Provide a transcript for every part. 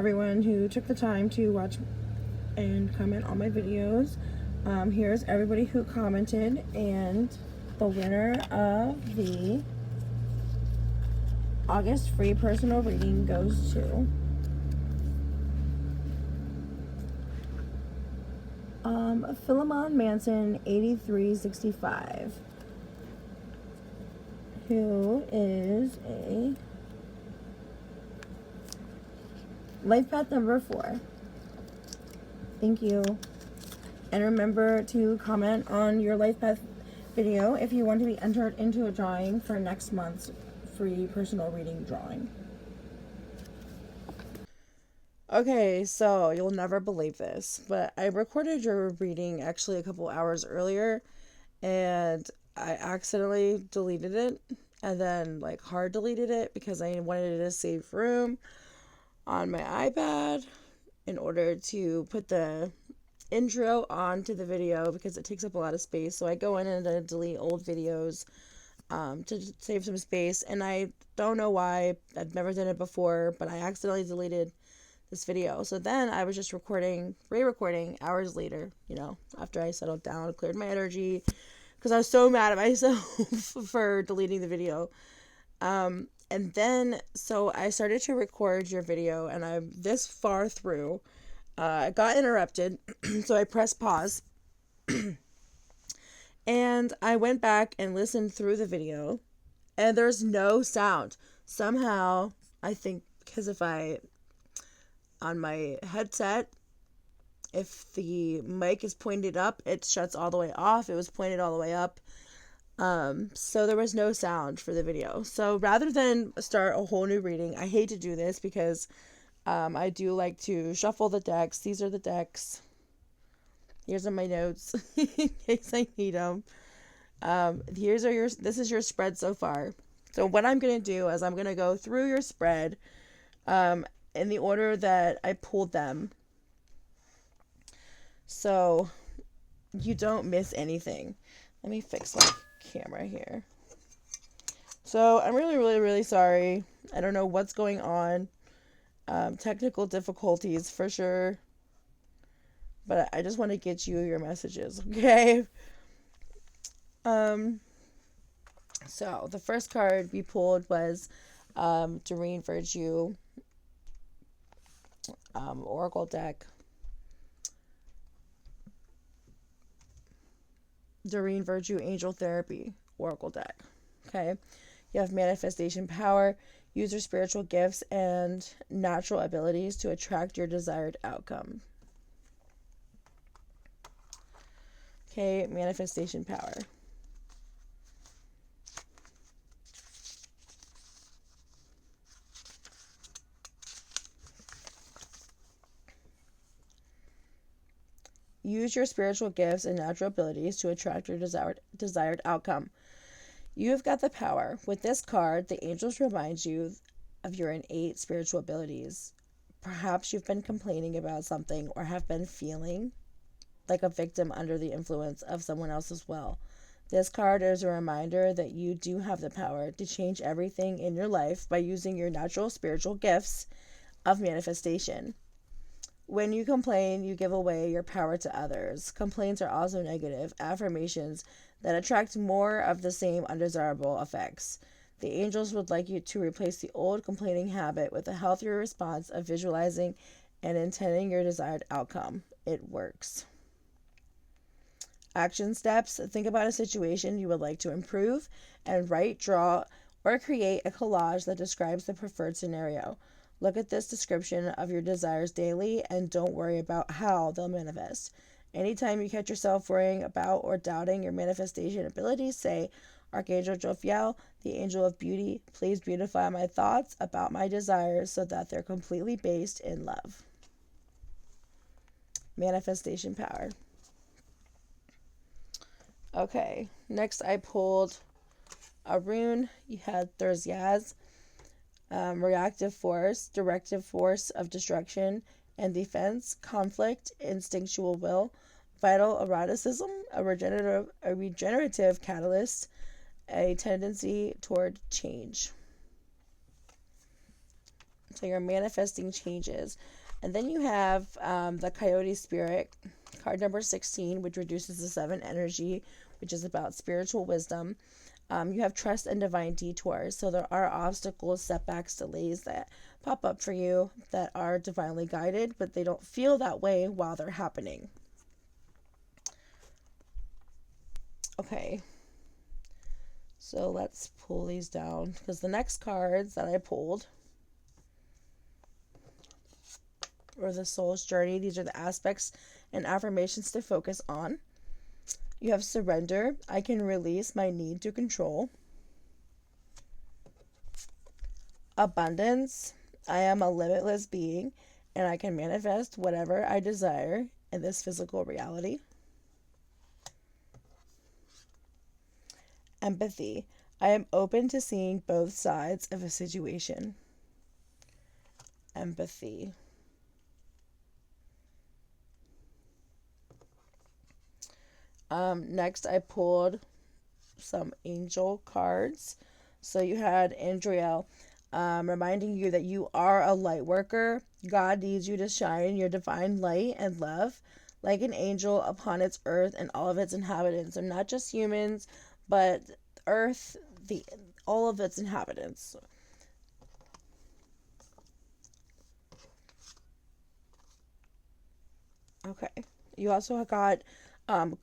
everyone who took the time to watch and comment on my videos. Here's everybody who commented, and the winner of the August free personal reading goes to Philemon Manson 8365, who is a Lifepath number 4. Thank you. And remember to comment on your Lifepath video if you want to be entered into a drawing for next month's free personal reading drawing. Okay, so you'll never believe this, but I recorded your reading actually a couple hours earlier, and I accidentally deleted it, and then hard deleted it because I wanted to save room on my iPad in order to put the intro onto the video because it takes up a lot of space. So I go in and I delete old videos to save some space, and I don't know why. I've never done it before, but I accidentally deleted this video. So then I was just re-recording hours later, after I settled down, cleared my energy, because I was so mad at myself for deleting the video. And then, so I started to record your video, and I'm this far through. I got interrupted, so I pressed pause. And I went back and listened through the video, and there's no sound. Somehow, I think because on my headset, if the mic is pointed up, it shuts all the way off. It was pointed all the way up. So there was no sound for the video. So rather than start a whole new reading, I hate to do this because I do like to shuffle the decks. These are the decks. Here's my notes in case I need them. This is your spread so far. So what I'm going to do is I'm going to go through your spread in the order that I pulled them, so you don't miss anything. Let me fix my camera here. So I'm really, really, really sorry. I don't know what's going on. Technical difficulties for sure. But I just want to get you your messages, okay? So the first card we pulled was Doreen Virtue Oracle deck. Doreen Virtue Angel Therapy Oracle deck. Okay. You have manifestation power. Use your spiritual gifts and natural abilities to attract your desired outcome. Okay, manifestation power. Use your spiritual gifts and natural abilities to attract your desired outcome. You've got the power. With this card, the angels remind you of your innate spiritual abilities. Perhaps you've been complaining about something or have been feeling like a victim under the influence of someone else as well. This card is a reminder that you do have the power to change everything in your life by using your natural spiritual gifts of manifestation. When you complain, you give away your power to others. Complaints are also negative affirmations that attract more of the same undesirable effects. The angels would like you to replace the old complaining habit with a healthier response of visualizing and intending your desired outcome. It works. Action steps. Think about a situation you would like to improve and write, draw, or create a collage that describes the preferred scenario. Look at this description of your desires daily and don't worry about how they'll manifest. Anytime you catch yourself worrying about or doubting your manifestation abilities, say, Archangel Jophiel, the angel of beauty, please beautify my thoughts about my desires so that they're completely based in love. Manifestation power. Okay, next I pulled a rune. There's Yaz. Reactive force, directive force of destruction and defense, conflict, instinctual will, vital eroticism, a regenerative catalyst, a tendency toward change. So you're manifesting changes. And then you have the Coyote Spirit, card number 16, which reduces the 7 energy, which is about spiritual wisdom. You have trust and divine detours. So there are obstacles, setbacks, delays that pop up for you that are divinely guided, but they don't feel that way while they're happening. Okay. So let's pull these down, because the next cards that I pulled were the soul's journey. These are the aspects and affirmations to focus on. You have surrender. I can release my need to control. Abundance. I am a limitless being, and I can manifest whatever I desire in this physical reality. Empathy. I am open to seeing both sides of a situation. Empathy. Next, I pulled some angel cards. So you had Andriel, reminding you that you are a light worker. God needs you to shine your divine light and love like an angel upon its earth and all of its inhabitants. And not just humans, but earth, all of its inhabitants. Okay. You also got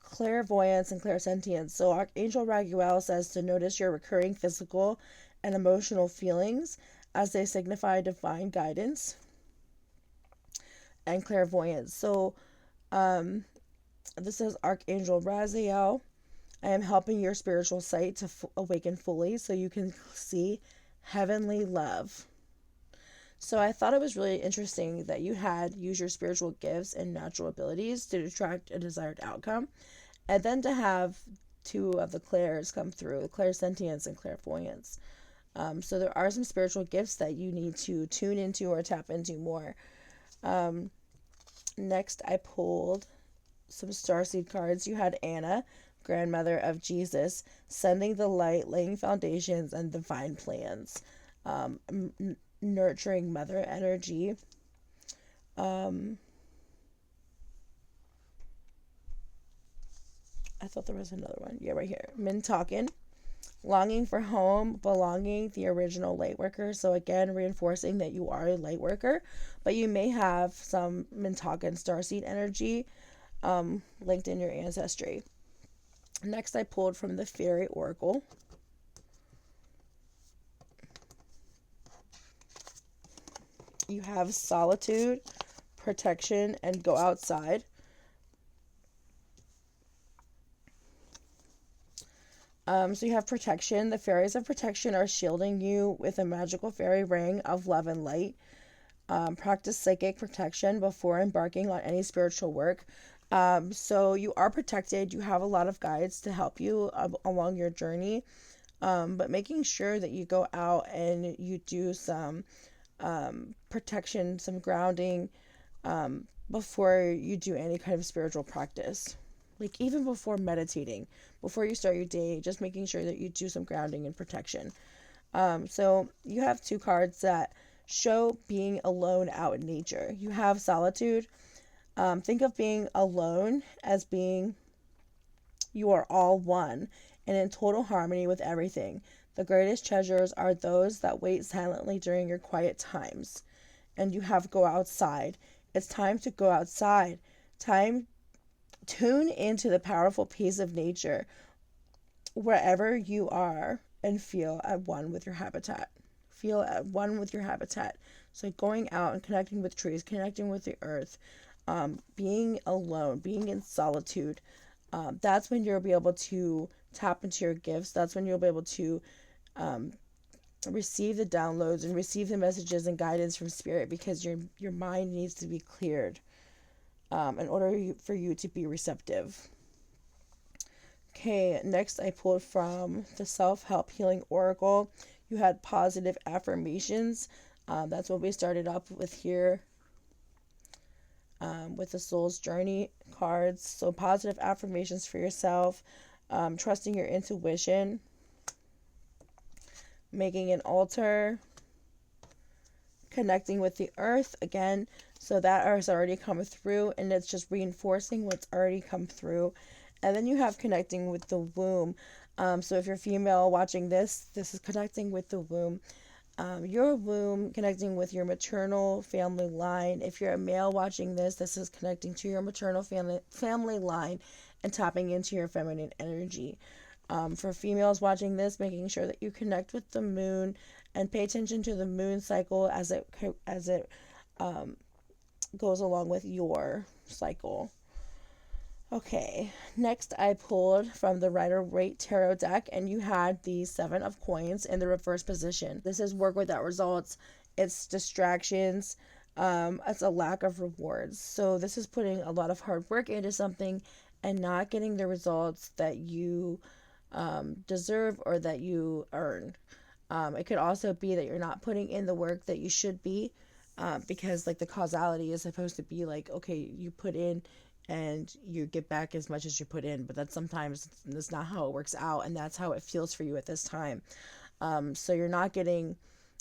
clairvoyance and clairsentience. So Archangel Raguel says to notice your recurring physical and emotional feelings as they signify divine guidance. And clairvoyance. So this is Archangel Raziel. I am helping your spiritual sight to awaken fully so you can see heavenly love. So I thought it was really interesting that you had use your spiritual gifts and natural abilities to attract a desired outcome. And then to have 2 of the clairs come through, clairsentience and clairvoyance. So there are some spiritual gifts that you need to tune into or tap into more. Next, I pulled some Starseed cards. You had Anna, grandmother of Jesus, sending the light, laying foundations and divine plans. Nurturing mother energy. I thought there was another one. Yeah, right here. Mintaken, longing for home, belonging, the original light worker. So again, reinforcing that you are a light worker, but you may have some Mintaken starseed energy linked in your ancestry. Next, I pulled from the Fairy Oracle. You have solitude, protection, and go outside. So you have protection. The fairies of protection are shielding you with a magical fairy ring of love and light. Practice psychic protection before embarking on any spiritual work. So you are protected. You have a lot of guides to help you along your journey. But making sure that you go out and you do some protection, some grounding, before you do any kind of spiritual practice. Like even before meditating, before you start your day, just making sure that you do some grounding and protection. So you have 2 cards that show being alone out in nature. You have solitude. Think of being alone as being you are all one and in total harmony with everything. The greatest treasures are those that wait silently during your quiet times. And you have to go outside. It's time to go outside. Tune into the powerful peace of nature wherever you are and feel at one with your habitat. Feel at one with your habitat. So going out and connecting with trees, connecting with the earth, being alone, being in solitude. That's when you'll be able to tap into your gifts. That's when you'll be able to receive the downloads and receive the messages and guidance from spirit, because your mind needs to be cleared in order for you to be receptive. Okay, next I pulled from the Self-Help Healing Oracle. You had positive affirmations. That's what we started up with here with the Soul's Journey cards. So positive affirmations for yourself, trusting your intuition, making an altar, connecting with the earth again. So that has already come through, and it's just reinforcing what's already come through. And then you have connecting with the womb. So if you're female watching this, this is connecting with the womb. Your womb, connecting with your maternal family line. If you're a male watching this, this is connecting to your maternal family line and tapping into your feminine energy. For females watching this, making sure that you connect with the moon and pay attention to the moon cycle as it goes along with your cycle. Okay, next I pulled from the Rider-Waite Tarot deck, and you had the Seven of Coins in the reverse position. This is work without results. It's distractions. It's a lack of rewards. So this is putting a lot of hard work into something and not getting the results that you deserve or that you earn. It could also be that you're not putting in the work that you should be, because like the causality is supposed to be like, okay, you put in and you get back as much as you put in, but that's not how it works out, and that's how it feels for you at this time. So you're not getting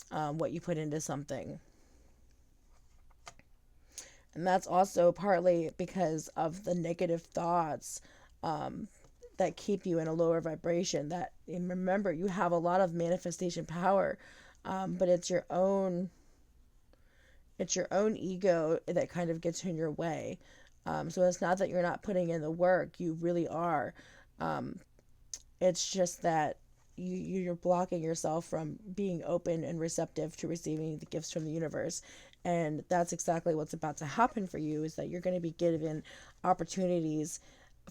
what you put into something. And that's also partly because of the negative thoughts that keep you in a lower vibration. And remember, you have a lot of manifestation power, but it's your own ego that kind of gets in your way. So it's not that you're not putting in the work, you really are. It's just that you're blocking yourself from being open and receptive to receiving the gifts from the universe. And that's exactly what's about to happen for you, is that you're going to be given opportunities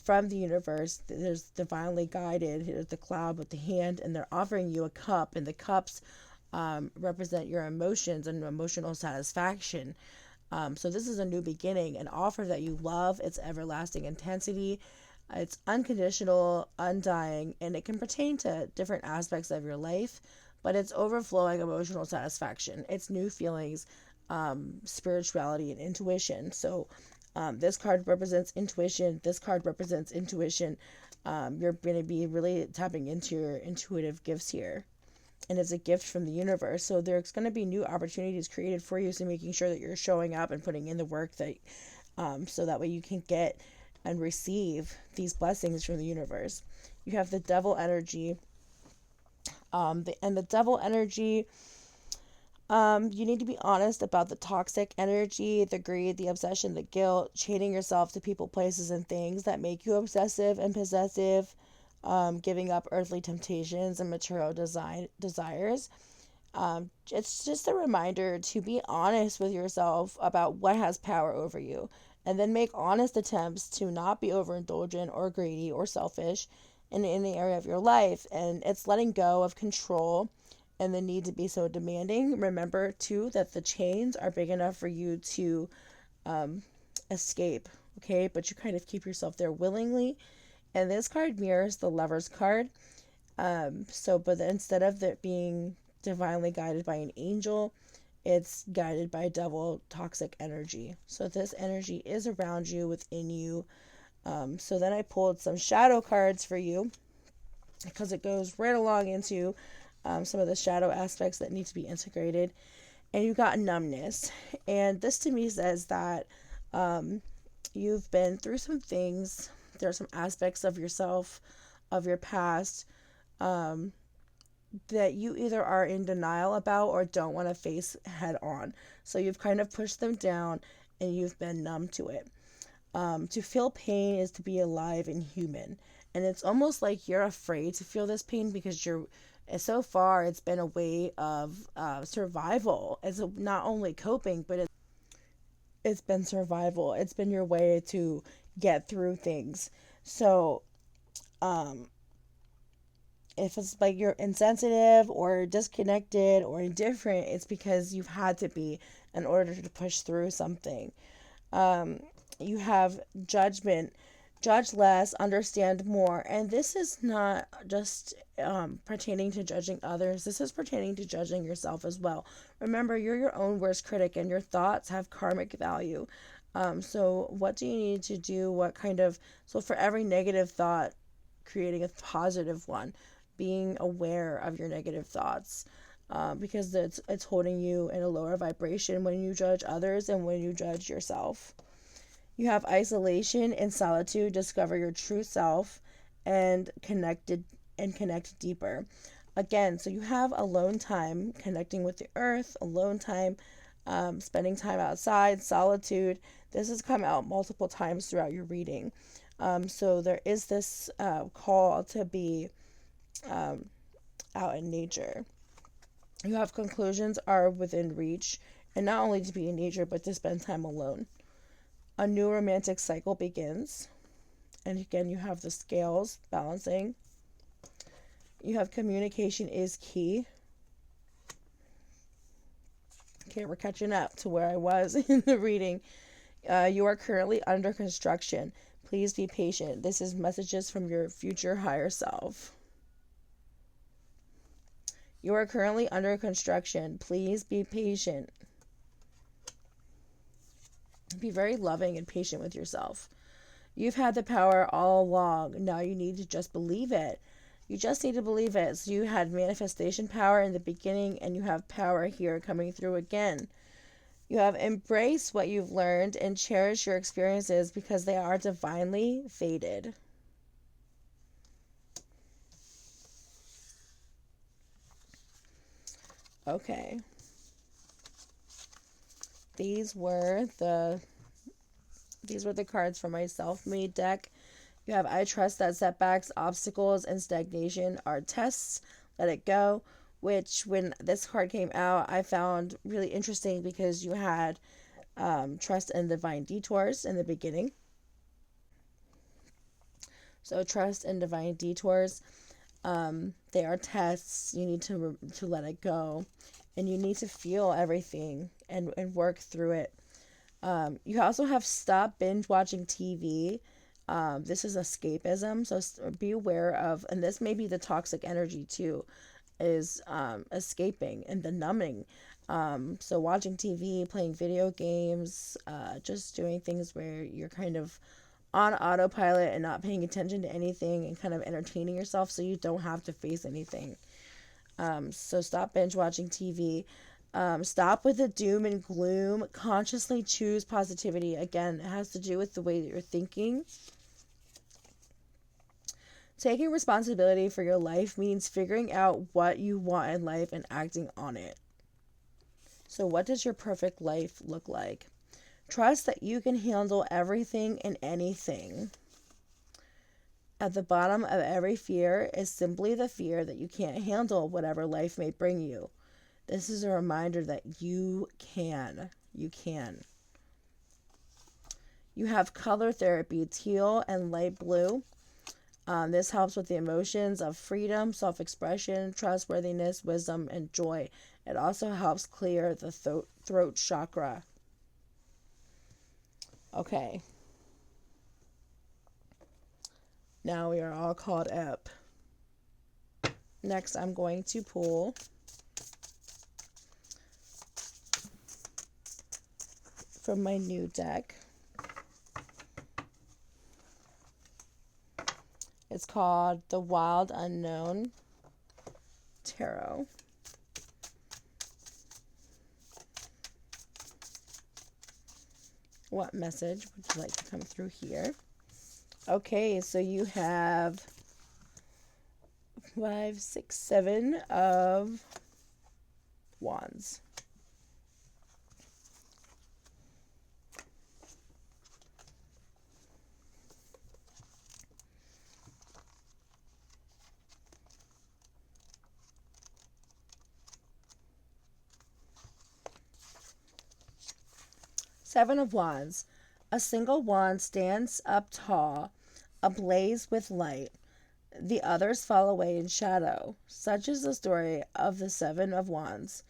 from the universe. There's divinely guided. There's the cloud with the hand, and they're offering you a cup, and the cups represent your emotions and emotional satisfaction. So this is a new beginning, an offer that you love. It's everlasting intensity. It's unconditional, undying, and it can pertain to different aspects of your life, but it's overflowing emotional satisfaction. It's new feelings, spirituality, and intuition. So this card represents intuition. This card represents intuition. You're going to be really tapping into your intuitive gifts here. And it's a gift from the universe. So there's going to be new opportunities created for you. So making sure that you're showing up and putting in the work that, so that way you can get and receive these blessings from the universe. You have the devil energy. The devil energy, you need to be honest about the toxic energy, the greed, the obsession, the guilt, chaining yourself to people, places, and things that make you obsessive and possessive. Giving up earthly temptations and material desires. It's just a reminder to be honest with yourself about what has power over you, and then make honest attempts to not be overindulgent or greedy or selfish in any area of your life. And it's letting go of control and the need to be so demanding. Remember too that the chains are big enough for you to escape, okay, but you kind of keep yourself there willingly. And this card mirrors the Lover's card. But instead of it being divinely guided by an angel, it's guided by devil toxic energy. So this energy is around you, within you. So then I pulled some shadow cards for you, because it goes right along into some of the shadow aspects that need to be integrated. And you got numbness. And this to me says that you've been through some things. There are some aspects of yourself, of your past, that you either are in denial about or don't want to face head on. So you've kind of pushed them down and you've been numb to it. To feel pain is to be alive and human. And it's almost like you're afraid to feel this pain because so far it's been a way of survival. It's not only coping, but it's been survival. It's been your way to get through things. So if it's like you're insensitive or disconnected or indifferent, it's because you've had to be in order to push through something. You have judgment. Judge less, understand more. And this is not just pertaining to judging others. This is pertaining to judging yourself as well. Remember, you're your own worst critic, and your thoughts have karmic value. So what do you need to do? So for every negative thought, creating a positive one, being aware of your negative thoughts. because it's holding you in a lower vibration when you judge others and when you judge yourself. You have isolation and solitude. Discover your true self and connect deeper. Again, so you have alone time, connecting with the earth, alone time, spending time outside, solitude. This has come out multiple times throughout your reading. So there is this call to be out in nature. You have conclusions are within reach, and not only to be in nature, but to spend time alone. A new romantic cycle begins. And again, you have the scales balancing. You have communication is key. Okay, we're catching up to where I was in the reading. You are currently under construction. Please be patient. This is messages from your future higher self. You are currently under construction. Please be patient. Be very loving and patient with yourself. You've had the power all along. Now you need to just believe it. You just need to believe it. So you had manifestation power in the beginning, and you have power here coming through again. You have embraced what you've learned and cherish your experiences because they are divinely fated. Okay. These were the cards for my self-made deck. You have I trust that setbacks, obstacles, and stagnation are tests. Let it go. Which, when this card came out, I found really interesting because you had trust and divine detours in the beginning. So trust and divine detours, they are tests. You need to let it go, and you need to feel everything and work through it. You also have stop binge watching TV. This is escapism, so be aware of, and this may be the toxic energy too, is escaping and the numbing. So watching TV, playing video games, just doing things where you're kind of on autopilot and not paying attention to anything and kind of entertaining yourself so you don't have to face anything. So stop binge watching TV. Stop with the doom and gloom. Consciously choose positivity. Again, it has to do with the way that you're thinking. Taking responsibility for your life means figuring out what you want in life and acting on it. So what does your perfect life look like? Trust that you can handle everything and anything. At the bottom of every fear is simply the fear that you can't handle whatever life may bring you. This is a reminder that you can. You can. You have color therapy, teal and light blue. This helps with the emotions of freedom, self-expression, trustworthiness, wisdom, and joy. It also helps clear the throat chakra. Okay. Now we are all caught up. Next, I'm going to pull from my new deck. It's called the Wild Unknown Tarot. What message would you like to come through here? Okay, so you have 5, 6, 7 of Wands. Seven of Wands. A single wand stands up tall, ablaze with light. The others fall away in shadow. Such is the story of the Seven of Wands.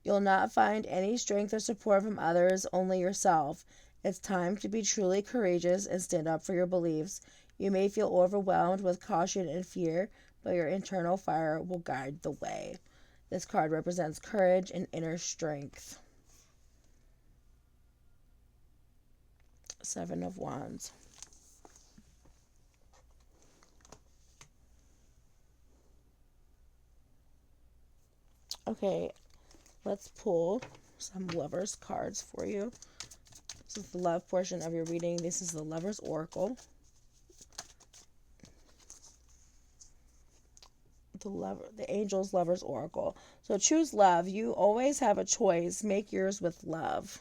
You'll not find any strength or support from others, only yourself. It's time to be truly courageous and stand up for your beliefs. You may feel overwhelmed with caution and fear, but your internal fire will guide the way. This card represents courage and inner strength. Seven of Wands. Okay, let's pull some Lovers cards for you. This is the love portion of your reading. This is the Lovers Oracle. The Angel's Lovers Oracle. So choose love. You always have a choice. Make yours with love.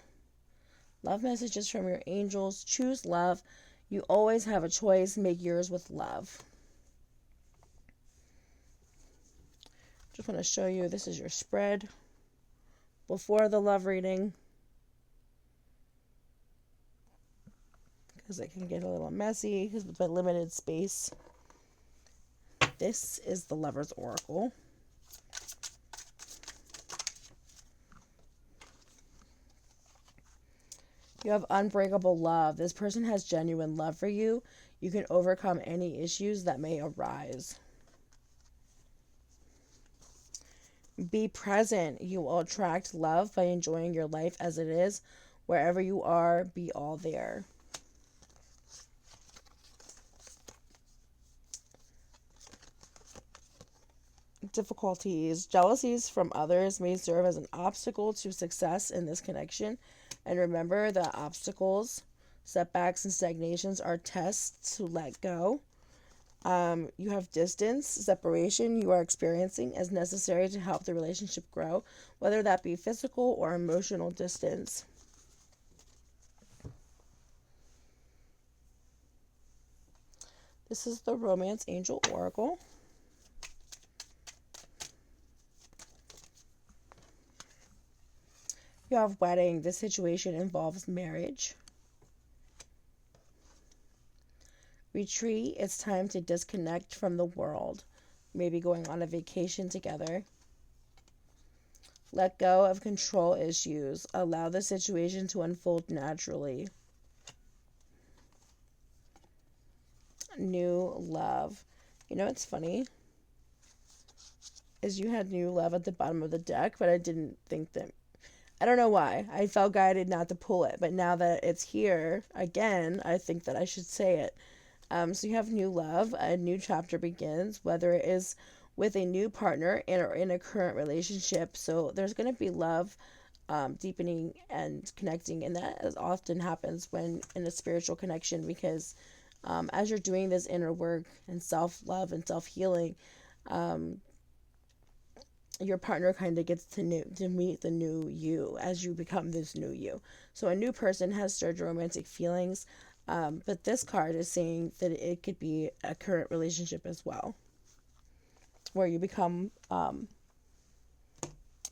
Love messages from your angels. Choose love. You always have a choice. Make yours with love. Just want to show you, this is your spread before the love reading, because it can get a little messy because with my limited space. This is the Lover's Oracle. You have unbreakable love. This person has genuine love for you. You can overcome any issues that may arise. Be present. You will attract love by enjoying your life as it is. Wherever you are, be all there. Difficulties. Jealousies from others may serve as an obstacle to success in this connection. And remember that obstacles, setbacks, and stagnations are tests to let go. You have distance, separation you are experiencing as necessary to help the relationship grow, whether that be physical or emotional distance. This is the Romance Angel Oracle. You have wedding. This situation involves marriage. Retreat. It's time to disconnect from the world. Maybe going on a vacation together. Let go of control issues. Allow the situation to unfold naturally. New love. You know what's funny? Is you had new love at the bottom of the deck, but I didn't think that. I don't know why. I felt guided not to pull it, but now that it's here again, I think that I should say it. So you have new love. A new chapter begins, whether it is with a new partner or in a current relationship. So there's going to be love, deepening and connecting, and that often happens when in a spiritual connection, because as you're doing this inner work and self-love and self-healing, your partner kind of gets to meet the new you as you become this new you. So a new person has stirred romantic feelings, but this card is saying that it could be a current relationship as well, where you become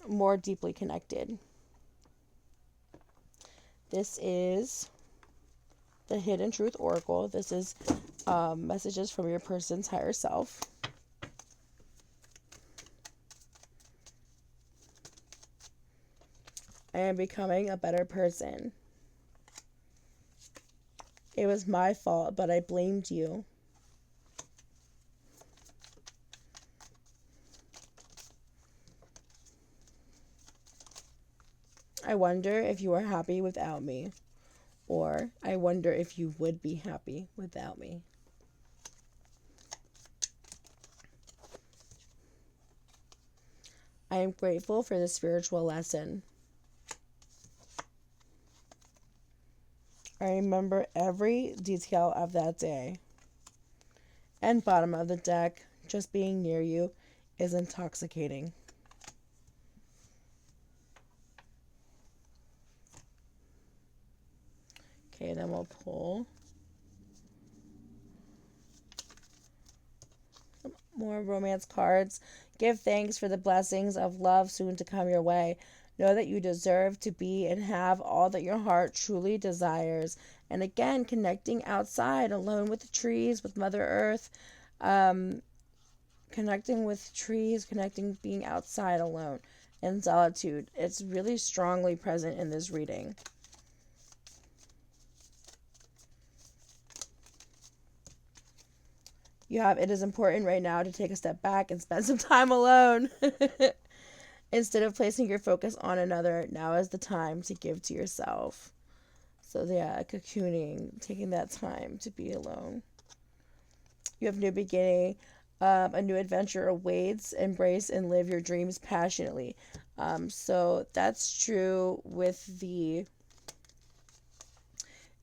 more deeply connected. This is the Hidden Truth Oracle. This is messages from your person's higher self. I am becoming a better person. It was my fault, but I blamed you. I wonder if you are happy without me, or I wonder if you would be happy without me. I am grateful for the spiritual lesson. I remember every detail of that day. And bottom of the deck, just being near you is intoxicating. Okay, then we'll pull some more romance cards. Give thanks for the blessings of love soon to come your way. Know that you deserve to be and have all that your heart truly desires. And again, connecting outside, alone with the trees, with Mother Earth. Connecting with trees, being outside alone in solitude. It's really strongly present in this reading. It is important right now to take a step back and spend some time alone. Instead of placing your focus on another, now is the time to give to yourself. So yeah, cocooning, taking that time to be alone. You have new beginning. A new adventure awaits. Embrace and live your dreams passionately. So that's true with the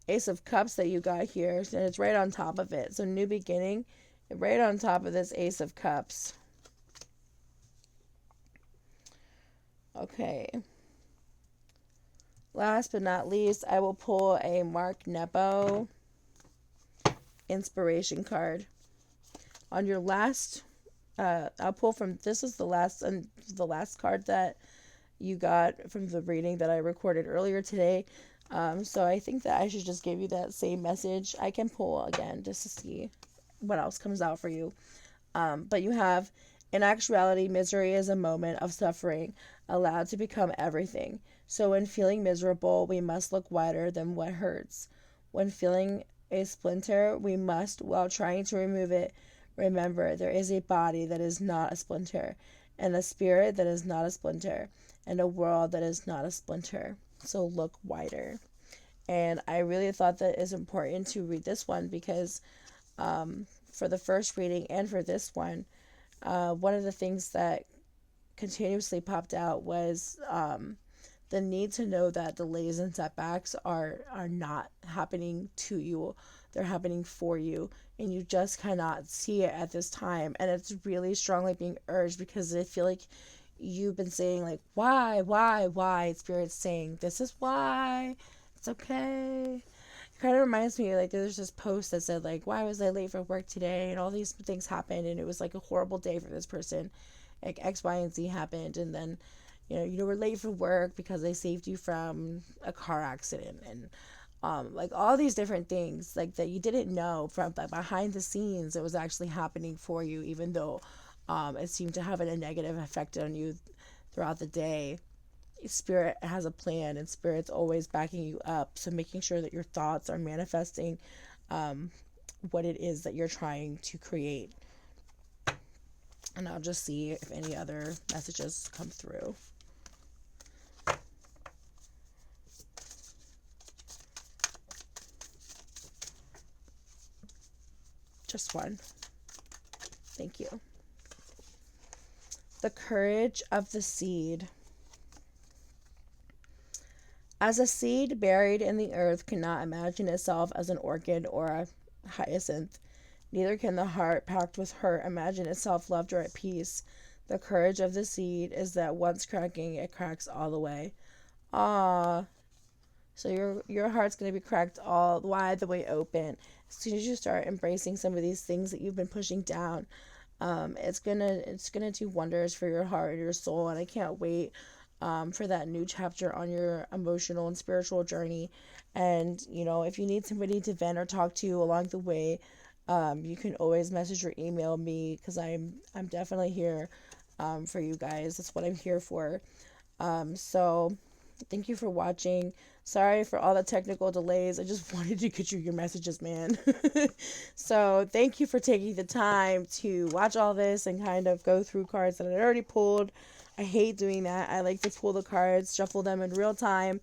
Ace of Cups that you got here, and it's right on top of it. So new beginning, right on top of this Ace of Cups. Okay. Last but not least, I will pull a Mark Nepo inspiration card. On your last, I'll pull from, this is the last card that you got from the reading that I recorded earlier today. So I think that I should just give you that same message. I can pull again just to see what else comes out for you. But you have, in actuality, misery is a moment of suffering allowed to become everything. So when feeling miserable, we must look wider than what hurts. When feeling a splinter, we must, while trying to remove it, remember there is a body that is not a splinter, and a spirit that is not a splinter, and a world that is not a splinter. So look wider. And I really thought that it's important to read this one because for the first reading and for this one, one of the things that continuously popped out was the need to know that delays and setbacks are not happening to you. They're happening for you, and you just cannot see it at this time. And it's really strongly being urged because I feel like you've been saying, like, why? Spirit's saying, this is why. It's okay. It kind of reminds me, like, there's this post that said, like, why was I late for work today? And all these things happened, and it was, like, a horrible day for this person. Like, X, Y, and Z happened, and then, you were late for work because they saved you from a car accident, and like all these different things like that you didn't know from like behind the scenes. It was actually happening for you, even though it seemed to have a negative effect on you throughout the day. Spirit has a plan, and Spirit's always backing you up. So making sure that your thoughts are manifesting what it is that you're trying to create. And I'll just see if any other messages come through. Just one. Thank you. The courage of the seed. As a seed buried in the earth cannot imagine itself as an orchid or a hyacinth, neither can the heart packed with hurt imagine itself loved or at peace. The courage of the seed is that once cracking, it cracks all the way. Ah, so your heart's going to be cracked all wide the way open as soon as you start embracing some of these things that you've been pushing down. It's gonna do wonders for your heart and your soul, and I can't wait for that new chapter on your emotional and spiritual journey. And if you need somebody to vent or talk to along the way, you can always message or email me because I'm definitely here for you guys. That's what I'm here for. So thank you for watching. Sorry for all the technical delays. I just wanted to get you your messages, man. So thank you for taking the time to watch all this and kind of go through cards that I already pulled. I hate doing that. I like to pull the cards, shuffle them in real time.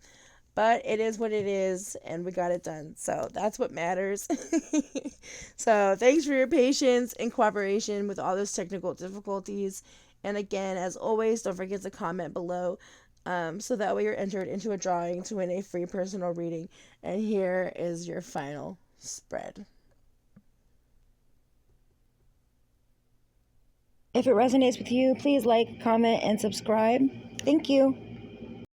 But it is what it is, and we got it done. So that's what matters. So thanks for your patience and cooperation with all those technical difficulties. And again, as always, don't forget to comment below so that way you're entered into a drawing to win a free personal reading. And here is your final spread. If it resonates with you, please like, comment, and subscribe. Thank you.